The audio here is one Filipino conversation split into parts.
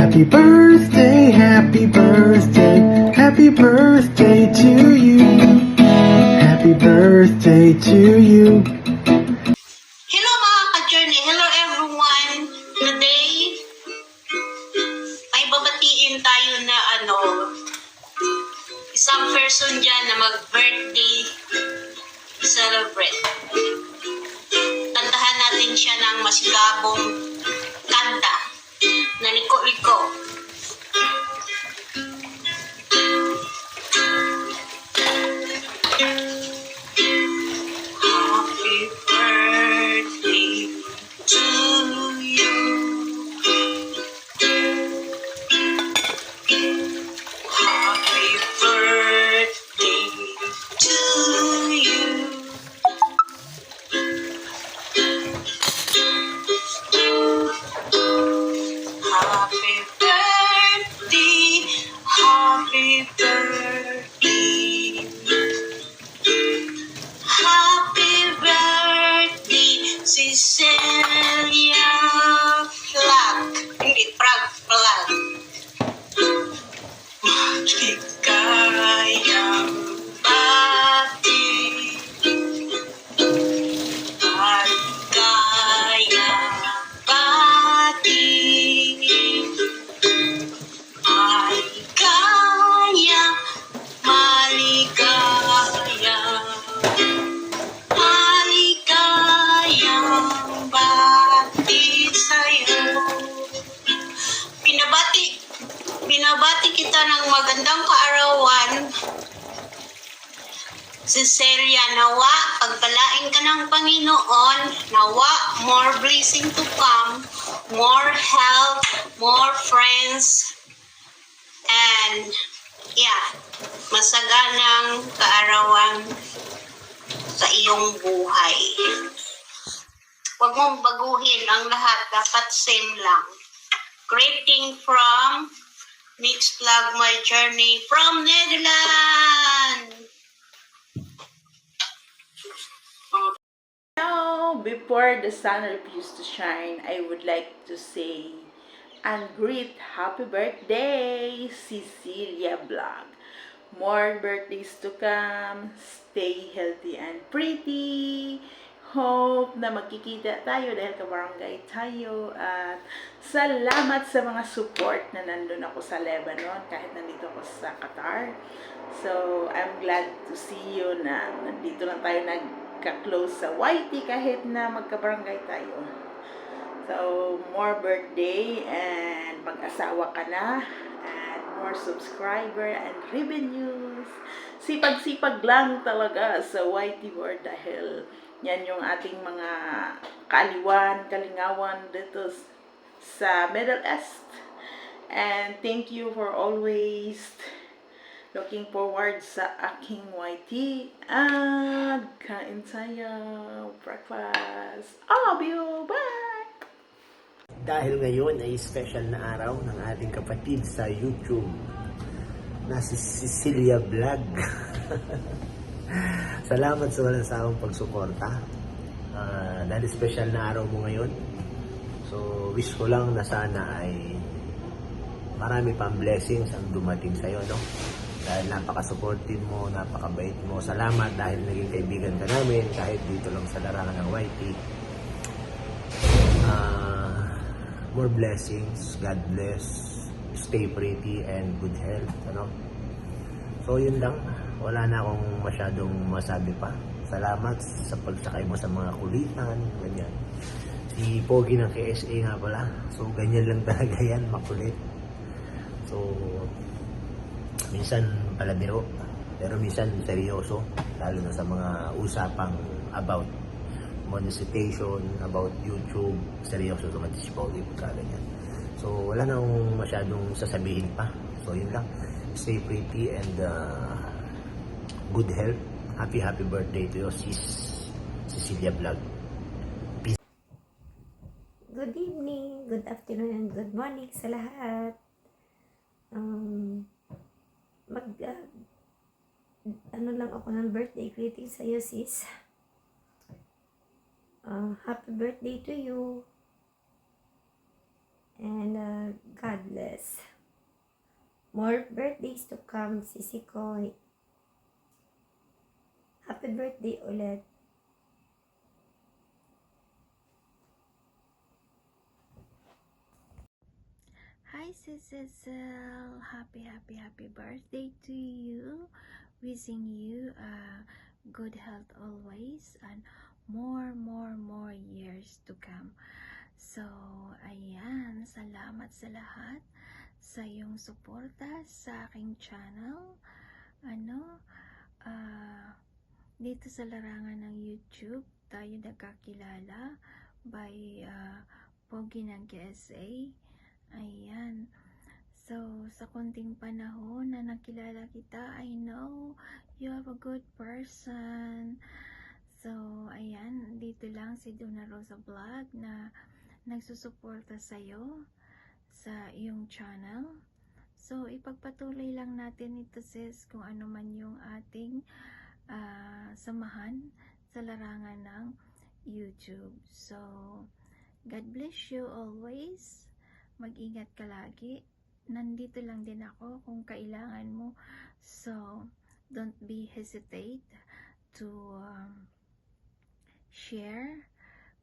Happy birthday, happy birthday, happy birthday to you. Happy birthday to you. Hello mga ka-journey, hello everyone. Today, may babatiin tayo na isang person dyan na mag-birthday celebrate. Tantahan natin siya ng masigabong kanta na liko-liko. Happy birthday to you. Happy birthday to you. Happy birthday, happy birthday. Happy birthday, Cecilia Flag. Hindi, Flag. Maligayang bati. Maligayang bati. Maligayang, maligayang. Maligayang bati sa'yo. Binabati kita ng magandang kaarawan. Cecilia, nawa, pagpalain ka ng Panginoon, nawa, more blessing to come, more health, more friends, and masaganang kaarawan sa iyong buhay. Huwag mong baguhin ang lahat. Dapat same lang. Greeting from Mix Vlog My Journey from Netherlands. Now, before the sun refuses to shine, I would like to say and greet happy birthday, Cecilia Vlog. More birthdays to come. Stay healthy and pretty. Hope na magkikita tayo dahil kabarangay tayo. At salamat sa mga support na nandun ako sa Lebanon kahit nandito ako sa Qatar. So, I'm glad to see you na nandito lang tayo nagka-close sa YT kahit na magkabarangay tayo. So, more birthday and mag-asawa ka na and more subscriber and revenues. Sipag-sipag lang talaga sa YT World dahil yan yung ating mga kalingawan dito sa Middle East. And thank you for always looking forward sa aking YT. And kain tayo. Breakfast. I love you. Bye! Dahil ngayon ay special na araw ng ating kapatid sa YouTube na si Cecilia Vlog. Salamat sa walang sawang pagsuporta. Dahil special na araw mo ngayon. So wish ko lang na sana ay marami pang blessings ang dumating sa'yo, no? Dahil napaka-supportive mo, napakabait mo. Salamat dahil naging kaibigan ka namin kahit dito lang sa larangan ng YT. More blessings, God bless, stay pretty and good health, ano? So yun lang, wala na akong masyadong masabi pa. Salamat sa pagsakay mo sa mga kulitan, ganyan. Si Pogi ng KSA nga pala, so ganyan lang talaga yan, makulit. So minsan palabiro, pero minsan seryoso, lalo na sa mga usapang about monetization, about YouTube, seryoso naman si Pogi pagka ganyan. So wala na akong masyadong sasabihin pa. So yun lang, stay pretty and good health. Happy birthday to you, sis Cecilia Vlog. Peace. Good evening, good afternoon, and good morning sa lahat. Ano lang ako ng birthday greeting sa iyo, sis. Happy birthday to you. And God bless. bless. More birthdays to come, Sisi Koy. Happy birthday ulit. Hi Cecil, happy birthday to you. Wishing you good health always and more years to come. So, ayan, salamat sa lahat sa iyong suporta sa aking channel. Dito sa larangan ng YouTube, tayo nagkakilala by Pogi ng KSA. Ayan. So, sa konting panahon na nakilala kita, I know you have a good person. So, ayan, dito lang si Donna Rosa Vlog na nagsusuporta sa'yo sa iyong channel. So, ipagpatuloy lang natin ito sis kung ano man yung ating samahan sa larangan ng YouTube. So, God bless you always. Mag-ingat ka lagi. Nandito lang din ako kung kailangan mo. So, don't be hesitate to share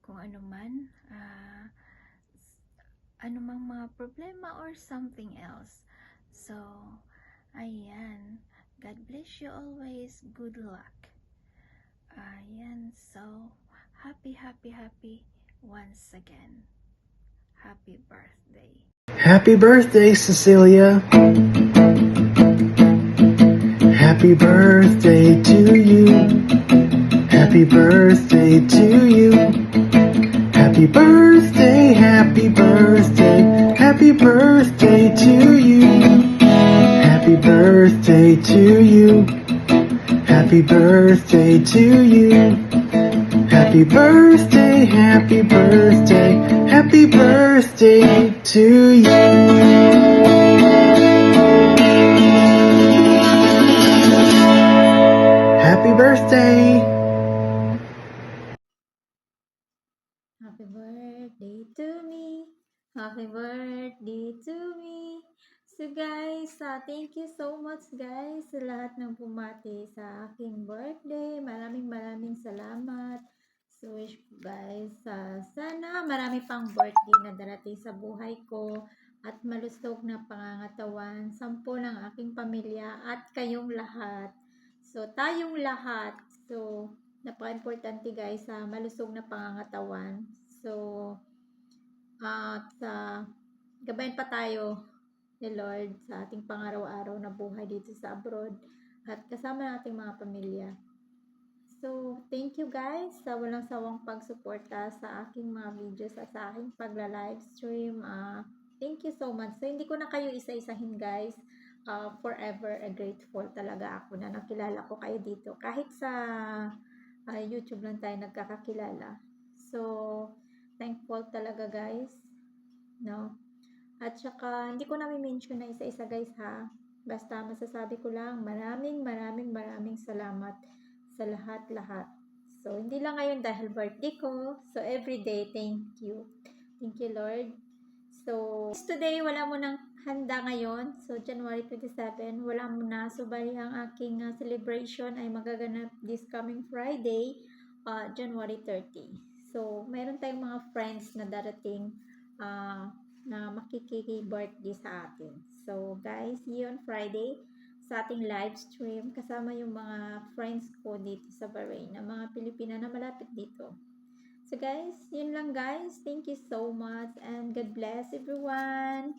kung ano man, anumang mga problema or something else. So, ayan. God bless you always. Good luck. Ayan. So, happy once again. Happy birthday. Happy birthday, Cecilia. Happy birthday to you. Happy birthday to you. Happy birthday, happy birthday. Happy birthday to you. Happy birthday to you. Happy birthday to you. Happy birthday, happy birthday, happy birthday to you. Happy birthday. Happy birthday to me. Happy birthday to me. So guys, thank you so much guys sa lahat ng bumati sa aking birthday. Maraming salamat. So wish ko guys, sana marami pang birthday na darating sa buhay ko at malusog na pangangatawan, sampo ng aking pamilya at kayong lahat. So tayong lahat. So napaka-importante guys sa malusog na pangangatawan. So at gabayan pa tayo ni Lord sa ating pangaraw-araw na buhay dito sa abroad at kasama nating mga pamilya. So, thank you guys sa walang sawang pagsuporta sa aking mga videos at sa aking pagla-live stream. Thank you so much. So, hindi ko na kayo isa-isahin guys. Forever grateful talaga ako na nakilala ko kayo dito. Kahit sa YouTube lang tayo nagkakakilala. So, thankful talaga guys. No? At saka, hindi ko na mention na isa-isa guys ha. Basta masasabi ko lang, maraming salamat sa lahat-lahat. So, hindi lang ngayon dahil birthday ko. So, everyday, thank you. Thank you, Lord. So, today, wala mo nang handa ngayon. So, January 27, wala mo na. So, bali ang aking celebration ay magaganap this coming Friday, January 30. So, mayroon tayong mga friends na darating na makiki-birthday sa atin. So, guys, see you on Friday sa ating live stream kasama yung mga friends ko dito sa Bahrain na mga Pilipina na malapit dito. So, guys, yun lang guys. Thank you so much and God bless everyone.